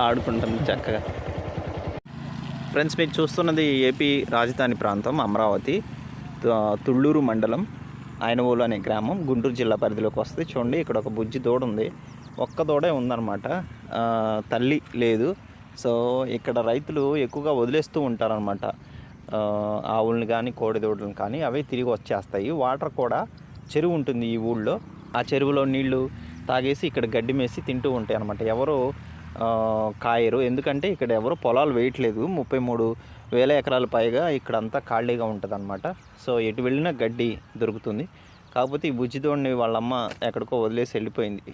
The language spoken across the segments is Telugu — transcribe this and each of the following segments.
ఆడుకుంటుంది చక్కగా. ఫ్రెండ్స్, మీరు చూస్తున్నది ఏపీ రాజధాని ప్రాంతం అమరావతి, తుళ్ళూరు మండలం, ఆయనవోలు అనే గ్రామం, గుంటూరు జిల్లా పరిధిలోకి వస్తుంది. చూడండి, ఇక్కడ ఒక బుజ్జి దూడ ఉంది. ఒక్క దూడే ఉందన్నమాట, తల్లి లేదు. సో ఇక్కడ రైతులు ఎక్కువగా వదిలేస్తూ ఉంటారనమాట ఆవుల్ని కానీ కోడి దూడలను కానీ. అవే తిరిగి వచ్చేస్తాయి. వాటర్ కూడా చెరువు ఉంటుంది ఈ ఊళ్ళో. ఆ చెరువులో నీళ్లు తాగేసి ఇక్కడ గడ్డి మేసి తింటూ ఉంటాయి అనమాట. ఎవరు కాయరు, ఎందుకంటే ఇక్కడ ఎవరు పొలాలు వేయట్లేదు. 33,000 ఎకరాల పైగా ఇక్కడంతా ఖాళీగా ఉంటుంది అనమాట. సో ఎటు వెళ్ళినా గడ్డి దొరుకుతుంది. కాకపోతే ఈ బుజ్జిదోడిని వాళ్ళమ్మ ఎక్కడికో వదిలేసి వెళ్ళిపోయింది.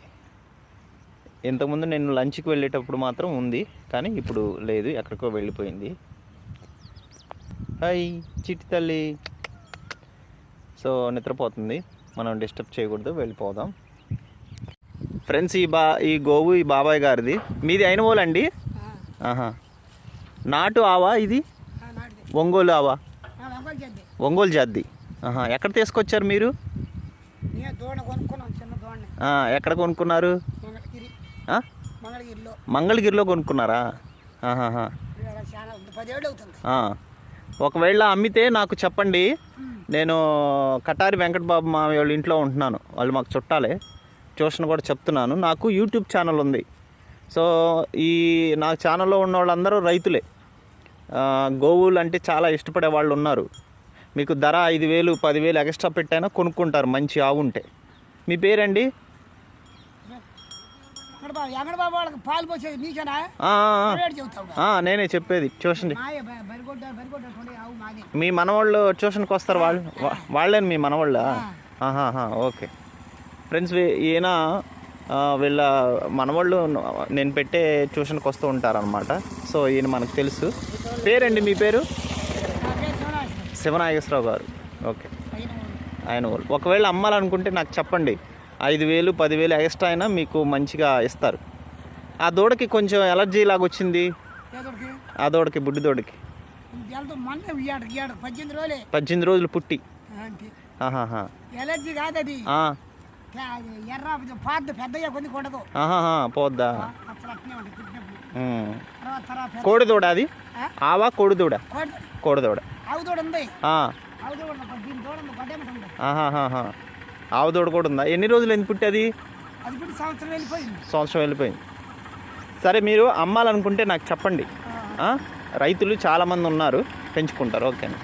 ఇంతకుముందు నేను లంచ్కి వెళ్ళేటప్పుడు మాత్రం ఉంది, కానీ ఇప్పుడు లేదు, ఎక్కడికో వెళ్ళిపోయింది. హాయ్ చిట్టి తల్లి. సో నిద్రపోతుంది, మనం డిస్టర్బ్ చేయకూడదు, వెళ్ళిపోదాం. ఫ్రెండ్స్, ఈ గోవు ఈ బాబాయ్ గారిది. మీది అయినవోలు అండి? నాటు ఆవా ఇది? ఒంగోలు ఆవా? ఒంగోలు జాతి. ఎక్కడ తీసుకొచ్చారు మీరు? ఎక్కడ కొనుక్కున్నారు? మంగళగిరిలో కొనుక్కున్నారా? ఒకవేళ అమ్మితే నాకు చెప్పండి. నేను కటారి వెంకటబాబు మా వాళ్ళ ఇంట్లో ఉంటున్నాను, వాళ్ళు మాకు చుట్టాలే. ట్యూషన్ కూడా చెప్తున్నాను. నాకు యూట్యూబ్ ఛానల్ ఉంది. సో నా ఛానల్లో ఉన్న వాళ్ళందరూ రైతులే. గోవులు అంటే చాలా ఇష్టపడే వాళ్ళు ఉన్నారు. మీకు ధర 5,000 10,000 ఎక్స్ట్రా పెట్టైనా కొనుక్కుంటారు మంచి ఆవు ఉంటే. మీ పేరండి? నేనే చెప్పేది. ట్యూషన్ మీ మనవాళ్ళు ట్యూషన్కి వస్తారు, వాళ్ళేను మీ మనవాళ్ళా? ఓకే ఫ్రెండ్స్, ఈయన వీళ్ళ మనవాళ్ళు నేను పెట్టే ట్యూషన్కి వస్తూ ఉంటారనమాట. సో ఈయన మనకు తెలుసు. పేరండి మీ పేరు? శివనాగేశ్వరరావు గారు. ఓకే, ఆయన వాళ్ళు. ఒకవేళ అమ్మాలనుకుంటే నాకు చెప్పండి, 5,000 10,000 ఎక్స్ట్రా అయినా మీకు మంచిగా ఇస్తారు. ఆ దూడకి కొంచెం ఎలర్జీ లాగా వచ్చింది. ఆ దూడకి, బుడ్డి దూడకి 18 రోజులు పుట్టి. పోద్దా? కోడి దూడ అది? ఆవా కోడి దూడ? కోడి దూడ. ఆవు దూడ కూడా ఉందా? ఎన్ని రోజులు ఎందుకు పుట్టి అది? సంవత్సరం వెళ్ళిపోయింది. సరే, మీరు అమ్మాలనుకుంటే నాకు చెప్పండి. రైతులు చాలామంది ఉన్నారు, పెంచుకుంటారు. ఓకేనా?